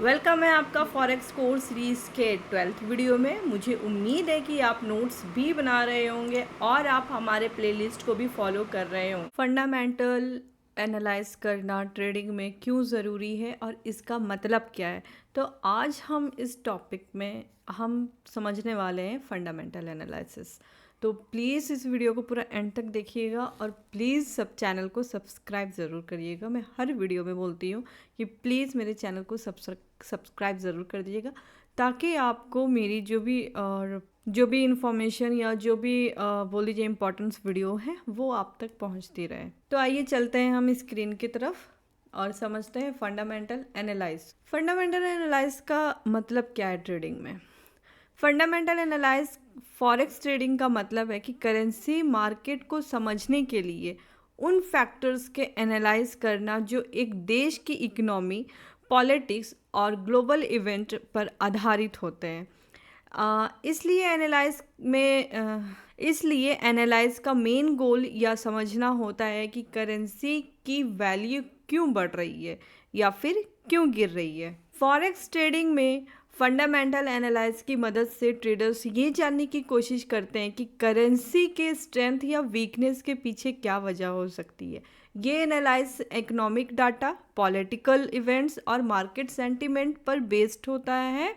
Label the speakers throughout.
Speaker 1: Welcome है आपका forex course series के 12th वीडियो में। मुझे उम्मीद है कि आप नोट्स भी बना रहे होंगे और आप हमारे प्लेलिस्ट को भी फॉलो कर रहे होंगे। फंडामेंटल एनालाइज करना ट्रेडिंग में क्यों ज़रूरी है और इसका मतलब क्या है, तो आज हम इस टॉपिक में हम समझने वाले हैं फंडामेंटल एनालिसिस। तो प्लीज़ इस वीडियो को पूरा एंड तक देखिएगा और प्लीज़ सब चैनल को सब्सक्राइब ज़रूर करिएगा। मैं हर वीडियो में बोलती हूँ कि प्लीज़ मेरे चैनल को सब्सक्राइब ज़रूर कर दीजिएगा, ताकि आपको मेरी जो भी इंफॉर्मेशन या जो भी बोल लीजिए इम्पोर्टेंस वीडियो है वो आप तक पहुंचती रहे। तो आइए चलते हैं हम स्क्रीन की तरफ और समझते हैं फंडामेंटल एनालाइज का मतलब क्या है ट्रेडिंग में। फंडामेंटल एनालाइज फॉरेक्स ट्रेडिंग का मतलब है कि करेंसी मार्केट को समझने के लिए उन फैक्टर्स के एनालाइज करना जो एक देश की इकोनॉमी, पॉलिटिक्स और ग्लोबल इवेंट पर आधारित होते हैं। इसलिए एनालाइज का मेन गोल यह समझना होता है कि करेंसी की वैल्यू क्यों बढ़ रही है या फिर क्यों गिर रही है। फॉरेक्स ट्रेडिंग में फंडामेंटल एनालाइज की मदद से ट्रेडर्स ये जानने की कोशिश करते हैं कि करेंसी के स्ट्रेंथ या वीकनेस के पीछे क्या वजह हो सकती है। ये analyse economic data, political events और मार्केट सेंटिमेंट पर बेस्ड होता है।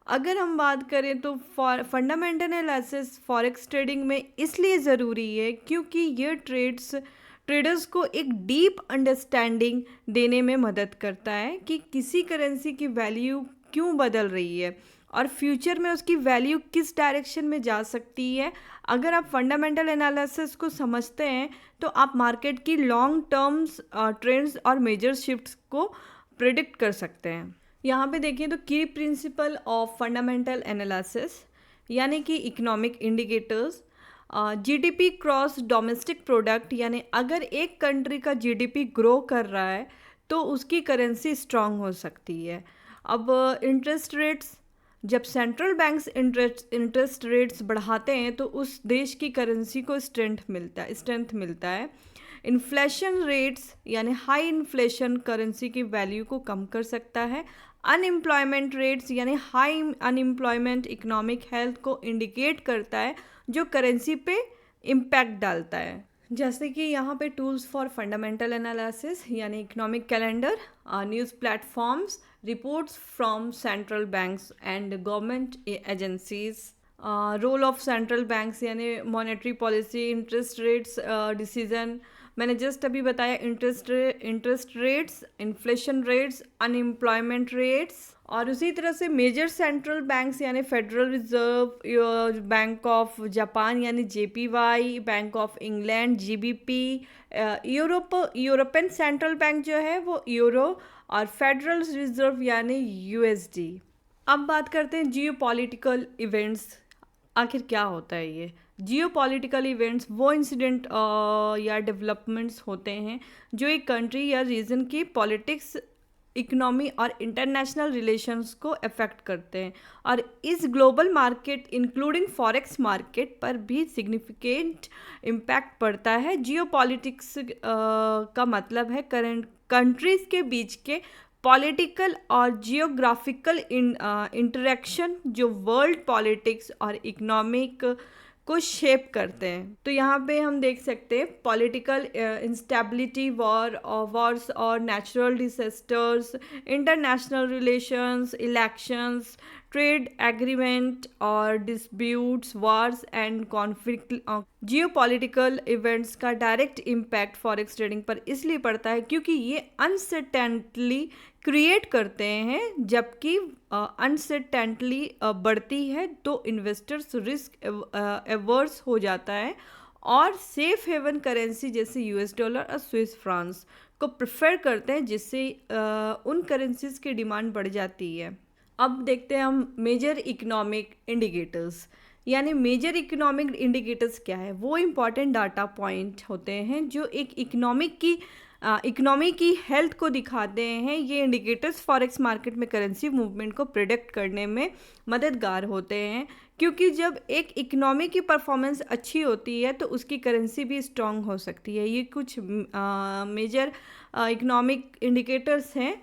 Speaker 1: अगर हम बात करें तो फंडामेंटल एनालिसिस फॉरेक्स ट्रेडिंग में इसलिए ज़रूरी है क्योंकि ये ट्रेडर्स को एक डीप अंडरस्टैंडिंग देने में मदद करता है कि किसी करेंसी की वैल्यू क्यों बदल रही है और फ्यूचर में उसकी वैल्यू किस डायरेक्शन में जा सकती है। अगर आप फंडामेंटल एनालिसिस को समझते हैं तो आप मार्केट की लॉन्ग टर्म्स ट्रेंड्स और मेजर शिफ्ट्स को प्रिडिक्ट कर सकते हैं। यहाँ पे देखिए तो की प्रिंसिपल ऑफ फंडामेंटल एनालिसिस यानी कि economic indicators, GDP cross domestic product, यानी अगर एक कंट्री का जीडीपी ग्रो कर रहा है तो उसकी करेंसी स्ट्रांग हो सकती है। अब इंटरेस्ट रेट्स, जब सेंट्रल बैंक्स इंटरेस्ट रेट्स बढ़ाते हैं तो उस देश की करेंसी को स्ट्रेंथ मिलता है। इन्फ्लेशन रेट्स यानी हाई इन्फ्लेशन करेंसी की वैल्यू को कम कर सकता है। अनएम्प्लॉयमेंट रेट्स यानी हाई अनएम्प्लॉयमेंट इकोनॉमिक हेल्थ को इंडिकेट करता है, जो करेंसी पे इम्पैक्ट डालता है। जैसे कि यहाँ पे टूल्स फॉर फंडामेंटल एनालिसिस यानी economic calendar, news platforms, reports from central banks and government agencies, role of central banks यानी monetary policy, interest rates decision, मैंने जस्ट अभी बताया interest rates, inflation rates, unemployment rates. और उसी तरह से major central banks यानी federal reserve, bank of Japan यानी JPY, bank of England GBP, European central bank जो है वो यूरो, और फेडरल रिजर्व यानी यूएसडी। अब बात करते हैं जियो पॉलिटिकल इवेंट्स। आखिर क्या होता है ये जियो पॉलिटिकल इवेंट्स? वो इंसिडेंट या डेवलपमेंट्स होते हैं जो एक कंट्री या रीजन की पॉलिटिक्स, इकोनॉमी और इंटरनेशनल रिलेशंस को अफेक्ट करते हैं, और इस global market including forex market पर भी सिग्निफिकेंट इम्पैक्ट पड़ता है। जियो पॉलिटिक्स का मतलब है कंट्रीज़ के बीच के पॉलिटिकल और जियोग्राफिकल इंटरेक्शन जो वर्ल्ड पॉलिटिक्स और इकोनॉमिक को शेप करते हैं। तो यहाँ पे हम देख सकते हैं पॉलिटिकल इंस्टेबिलिटी, वॉर्स और natural disasters, international relations, elections, trade agreement और disputes, wars and conflict. Geo political events का डायरेक्ट इम्पैक्ट फॉरेक्स ट्रेडिंग पर इसलिए पड़ता है क्योंकि ये अनसर्टेनिटी क्रिएट करते हैं। जबकि अनसर्टेनिटी बढ़ती है तो इन्वेस्टर्स रिस्क एवर्स हो जाता है और सेफ हेवन करेंसी जैसे यूएस डॉलर और स्विस फ्रांस को प्रेफर करते हैं, जिससे उन करेंसीज की डिमांड बढ़ जाती है। अब देखते हैं हम मेजर इकोनॉमिक इंडिकेटर्स। यानी मेजर इकोनॉमिक इंडिकेटर्स क्या है? वो इम्पॉर्टेंट डाटा पॉइंट होते हैं जो एक इकोनॉमी की हेल्थ को दिखाते हैं। ये इंडिकेटर्स फॉरेक्स मार्केट में करेंसी मूवमेंट को प्रेडिक्ट करने में मददगार होते हैं, क्योंकि जब एक इकोनॉमी की परफॉर्मेंस अच्छी होती है तो उसकी करेंसी भी स्ट्रांग हो सकती है। ये कुछ मेजर इकोनॉमिक इंडिकेटर्स हैं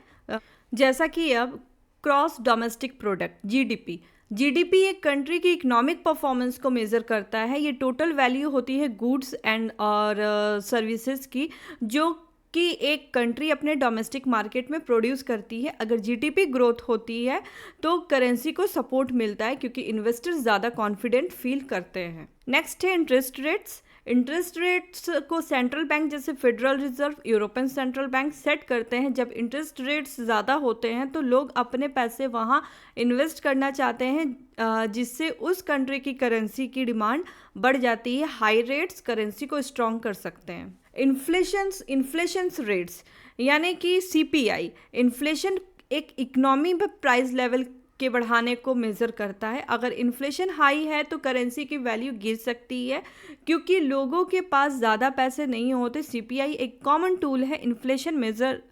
Speaker 1: जैसा कि अब cross domestic product GDP, GDP एक कंट्री की इकोनॉमिक परफॉर्मेंस को मेज़र करता है। ये टोटल वैल्यू होती है गुड्स एंड और सर्विसेज की, जो कि एक कंट्री अपने डोमेस्टिक मार्केट में प्रोड्यूस करती है। अगर जीडीपी ग्रोथ होती है तो करेंसी को सपोर्ट मिलता है, क्योंकि इन्वेस्टर्स ज़्यादा कॉन्फिडेंट फील करते हैं। नेक्स्ट है इंटरेस्ट रेट्स। इंटरेस्ट रेट्स को सेंट्रल बैंक जैसे federal reserve, European central bank set करते हैं। जब इंटरेस्ट रेट्स ज़्यादा होते हैं तो लोग अपने पैसे वहाँ इन्वेस्ट करना चाहते हैं, जिससे उस कंट्री की करेंसी की डिमांड बढ़ जाती है। हाई रेट्स करेंसी को स्ट्रॉन्ग कर सकते हैं। इन्फ्लेशन रेट्स यानी कि सीपीआई, इन्फ्लेशन एक इकोनॉमी में प्राइस लेवल के बढ़ाने को मेज़र करता है। अगर इन्फ्लेशन हाई है तो करेंसी की वैल्यू गिर सकती है, क्योंकि लोगों के पास ज़्यादा पैसे नहीं होते। सीपीआई एक कॉमन टूल है इन्फ्लेशन मेज़र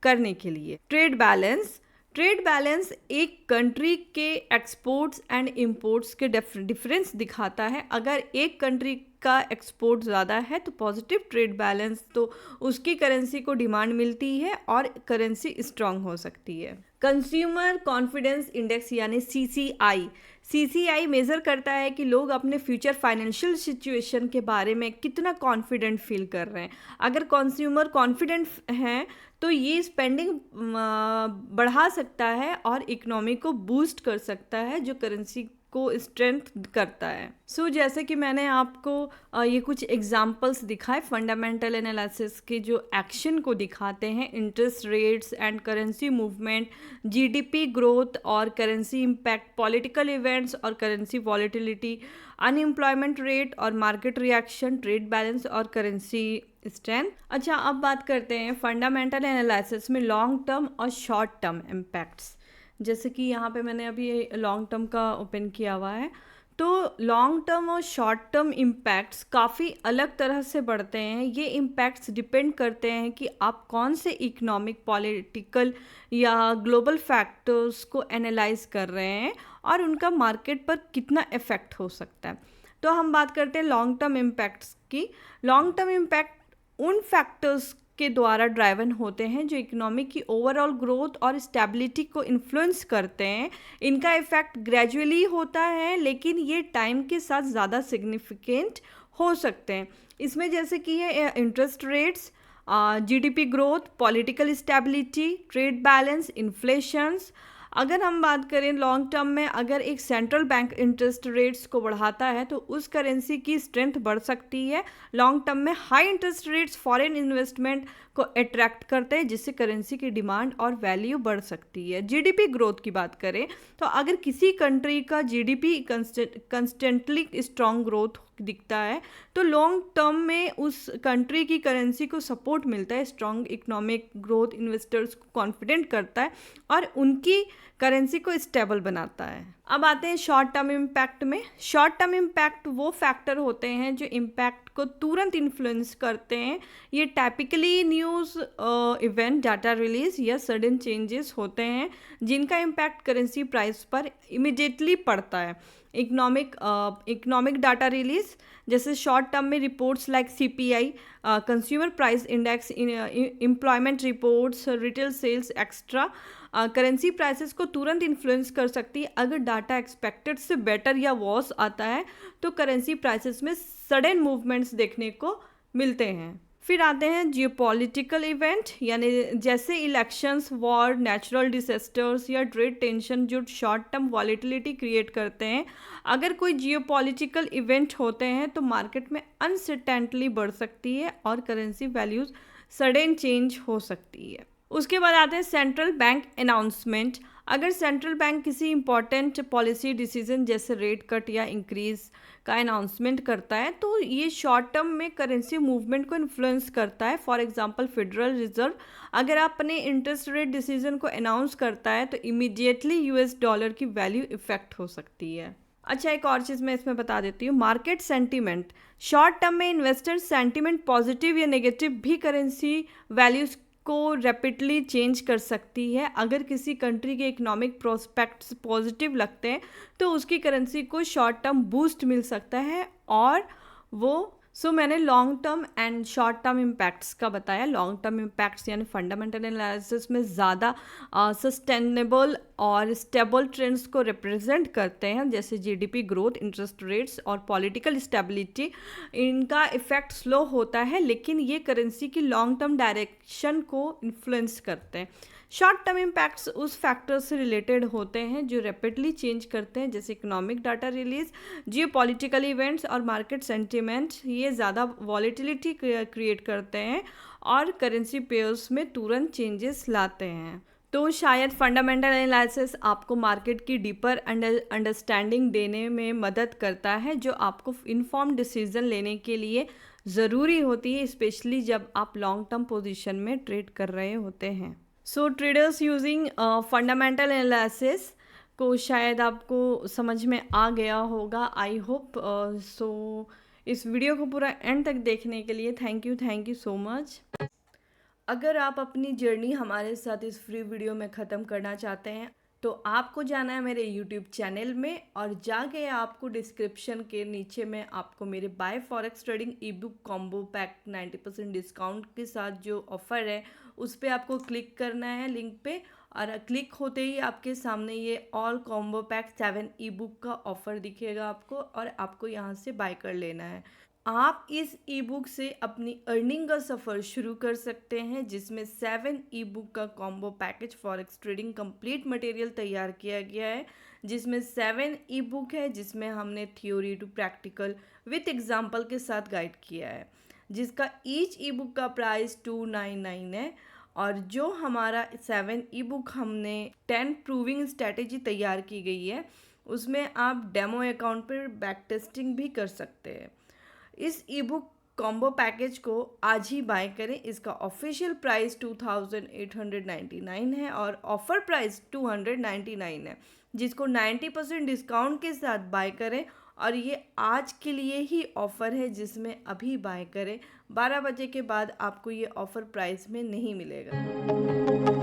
Speaker 1: करने के लिए। ट्रेड बैलेंस एक कंट्री के एक्सपोर्ट्स एंड इंपोर्ट्स के डिफरेंस दिखाता है। अगर एक कंट्री का एक्सपोर्ट ज़्यादा है तो पॉजिटिव ट्रेड बैलेंस, तो उसकी करेंसी को डिमांड मिलती है और करेंसी स्ट्रांग हो सकती है। कंज्यूमर कॉन्फिडेंस इंडेक्स यानी सीसीआई मेज़र करता है कि लोग अपने फ्यूचर फाइनेंशियल सिचुएशन के बारे में कितना कॉन्फिडेंट फील कर रहे हैं। अगर कंज्यूमर कॉन्फिडेंट हैं तो ये स्पेंडिंग बढ़ा सकता है और इकोनॉमी को बूस्ट कर सकता है, जो करेंसी को स्ट्रेंथ करता है। जैसे कि मैंने आपको ये कुछ एग्जांपल्स दिखाए फंडामेंटल एनालिसिस के, जो एक्शन को दिखाते हैं। Interest rates and currency movement, GDP growth और करेंसी इम्पैक्ट, पॉलिटिकल इवेंट्स और करेंसी वॉलेटिलिटी, अनएम्प्लॉयमेंट रेट और मार्केट रिएक्शन, ट्रेड बैलेंस और करेंसी स्ट्रेंथ। अच्छा, अब बात करते हैं फंडामेंटल एनालिसिस में लॉन्ग टर्म और शॉर्ट टर्म इम्पैक्ट्स। जैसे कि यहाँ पे मैंने अभी लॉन्ग टर्म का ओपन किया हुआ है, तो लॉन्ग टर्म और शॉर्ट टर्म इम्पैक्ट्स काफ़ी अलग तरह से बढ़ते हैं। ये इम्पैक्ट्स डिपेंड करते हैं कि आप कौन से इकोनॉमिक, पॉलिटिकल या ग्लोबल फैक्टर्स को एनालाइज कर रहे हैं और उनका मार्केट पर कितना इफ़ेक्ट हो सकता है। तो हम बात करते हैं लॉन्ग टर्म इम्पैक्ट्स की। लॉन्ग टर्म इम्पैक्ट उन फैक्टर्स के द्वारा ड्राइवन होते हैं जो इकोनॉमी की ओवरऑल ग्रोथ और स्टेबिलिटी को इन्फ्लुएंस करते हैं। इनका इफेक्ट ग्रेजुअली होता है, लेकिन ये टाइम के साथ ज़्यादा सिग्निफिकेंट हो सकते हैं। इसमें जैसे कि है interest rates, GDP growth, political stability, trade balance, inflations. अगर हम बात करें लॉन्ग टर्म में, अगर एक सेंट्रल बैंक इंटरेस्ट रेट्स को बढ़ाता है तो उस करेंसी की स्ट्रेंथ बढ़ सकती है। लॉन्ग टर्म में high interest rates foreign investment को अट्रैक्ट करते हैं, जिससे करेंसी की डिमांड और वैल्यू बढ़ सकती है। जीडीपी ग्रोथ की बात करें तो अगर किसी कंट्री का जीडीपी कंस्टेंटली स्ट्रॉन्ग ग्रोथ दिखता है तो लॉन्ग टर्म में उस कंट्री की करेंसी को सपोर्ट मिलता है। स्ट्रॉन्ग इकोनॉमिक ग्रोथ इन्वेस्टर्स को कॉन्फिडेंट करता है और उनकी करेंसी को स्टेबल बनाता है। अब आते हैं शॉर्ट टर्म इम्पैक्ट में। शॉर्ट टर्म इम्पैक्ट वो फैक्टर होते हैं जो इम्पैक्ट को तुरंत इन्फ्लुएंस करते हैं। ये typically news event, data release या सडन चेंजेस होते हैं, जिनका इम्पैक्ट करेंसी प्राइस पर इमिडिएटली पड़ता है। इकोनॉमिक डाटा रिलीज जैसे शॉर्ट टर्म में reports like CPI, consumer price index, employment reports, retail sales extra currency prices को तुरंत इन्फ्लुएंस कर सकती है। अगर डाटा एक्सपेक्टेड से बेटर या वर्स आता है तो करेंसी प्राइसेस में सडन मूवमेंट्स देखने को मिलते हैं। फिर आते हैं जियोपॉलिटिकल इवेंट, यानी जैसे इलेक्शंस, वॉर, नेचुरल डिजास्टर्स या ट्रेड टेंशन, जो शॉर्ट टर्म वॉलेटिलिटी क्रिएट करते हैं। अगर कोई जियोपॉलिटिकल इवेंट होते हैं तो मार्केट में अनसर्टेनिटी बढ़ सकती है और करेंसी वैल्यूज सडन चेंज हो सकती है। उसके बाद आते हैं सेंट्रल बैंक अनाउंसमेंट। अगर सेंट्रल बैंक किसी इंपॉर्टेंट पॉलिसी डिसीजन जैसे रेट कट या इंक्रीज का अनाउंसमेंट करता है तो ये शॉर्ट टर्म में करेंसी मूवमेंट को इन्फ्लुएंस करता है। फॉर एग्जांपल फेडरल रिजर्व अगर अपने इंटरेस्ट रेट डिसीजन को अनाउंस करता है तो इमीडिएटली यूएस डॉलर की वैल्यू इफेक्ट हो सकती है। अच्छा, एक और चीज़ मैं इसमें बता देती हूँ, मार्केट सेंटीमेंट। शॉर्ट टर्म में इन्वेस्टर सेंटीमेंट पॉजिटिव या नेगेटिव भी करेंसी वैल्यूज को रैपिडली चेंज कर सकती है। अगर किसी कंट्री के इकोनॉमिक प्रोस्पेक्ट्स पॉजिटिव लगते हैं तो उसकी करेंसी को शॉर्ट टर्म बूस्ट मिल सकता है और वो मैंने long term and short term impacts का बताया। लॉन्ग टर्म इम्पैक्ट्स यानी फंडामेंटल एनालिसिस में ज़्यादा सस्टेनेबल और स्टेबल ट्रेंड्स को रिप्रेजेंट करते हैं, जैसे जीडीपी ग्रोथ, इंटरेस्ट रेट्स और पॉलिटिकल स्टेबिलिटी। इनका इफेक्ट स्लो होता है, लेकिन ये करेंसी की लॉन्ग टर्म डायरेक्शन को इन्फ्लुएंस करते हैं। शॉर्ट टर्म इम्पैक्ट्स उस फैक्टर्स से रिलेटेड होते हैं जो रैपिडली चेंज करते हैं, जैसे इकोनॉमिक डाटा रिलीज, जियो पॉलिटिकल इवेंट्स और मार्केट सेंटिमेंट। ये ज़्यादा वॉलेटिलिटी क्रिएट करते हैं और करेंसी पेयर्स में तुरंत चेंजेस लाते हैं। तो शायद फंडामेंटल एनालिसिस आपको मार्केट की डीपर अंडरस्टैंडिंग देने में मदद करता है, जो आपको इन्फॉर्म डिसीजन लेने के लिए ज़रूरी होती है, स्पेशली जब आप लॉन्ग टर्म पोजीशन में ट्रेड कर रहे होते हैं। सो ट्रेडर्स यूजिंग फंडामेंटल एनालिसिस को शायद आपको समझ में आ गया होगा, आई होप सो। इस वीडियो को पूरा एंड तक देखने के लिए थैंक यू सो मच। अगर आप अपनी जर्नी हमारे साथ इस फ्री वीडियो में ख़त्म करना चाहते हैं तो आपको जाना है मेरे यूट्यूब चैनल में, और जाके आपको डिस्क्रिप्शन के नीचे में आपको मेरे buy forex trading e book combo pack 90% discount के साथ जो ऑफ़र है उस पर आपको क्लिक करना है लिंक पे, और क्लिक होते ही आपके सामने ये ऑल कॉम्बो पैक 7 ई बुक का ऑफ़र दिखेगा आपको, और आपको यहाँ से बाय कर लेना है। आप इस ई बुक से अपनी अर्निंग का सफ़र शुरू कर सकते हैं, जिसमें 7 ई बुक का combo package forex trading complete material तैयार किया गया है, जिसमें 7 ई बुक है, जिसमें हमने theory to practical with example के साथ गाइड किया है, जिसका ईच ई बुक का प्राइस 299 है। और जो हमारा 7 ई बुक हमने 10 प्रूविंग स्ट्रैटेजी तैयार की गई है, उसमें आप डेमो अकाउंट पर बैक टेस्टिंग भी कर सकते हैं। इस ई बुक कॉम्बो पैकेज को आज ही बाय करें। इसका ऑफिशियल प्राइस 2899 है और ऑफ़र प्राइस 299 है, जिसको 90% डिस्काउंट के साथ बाय करें। और ये आज के लिए ही ऑफ़र है, जिसमें अभी बाय करें। 12 बजे के बाद आपको ये ऑफ़र प्राइस में नहीं मिलेगा।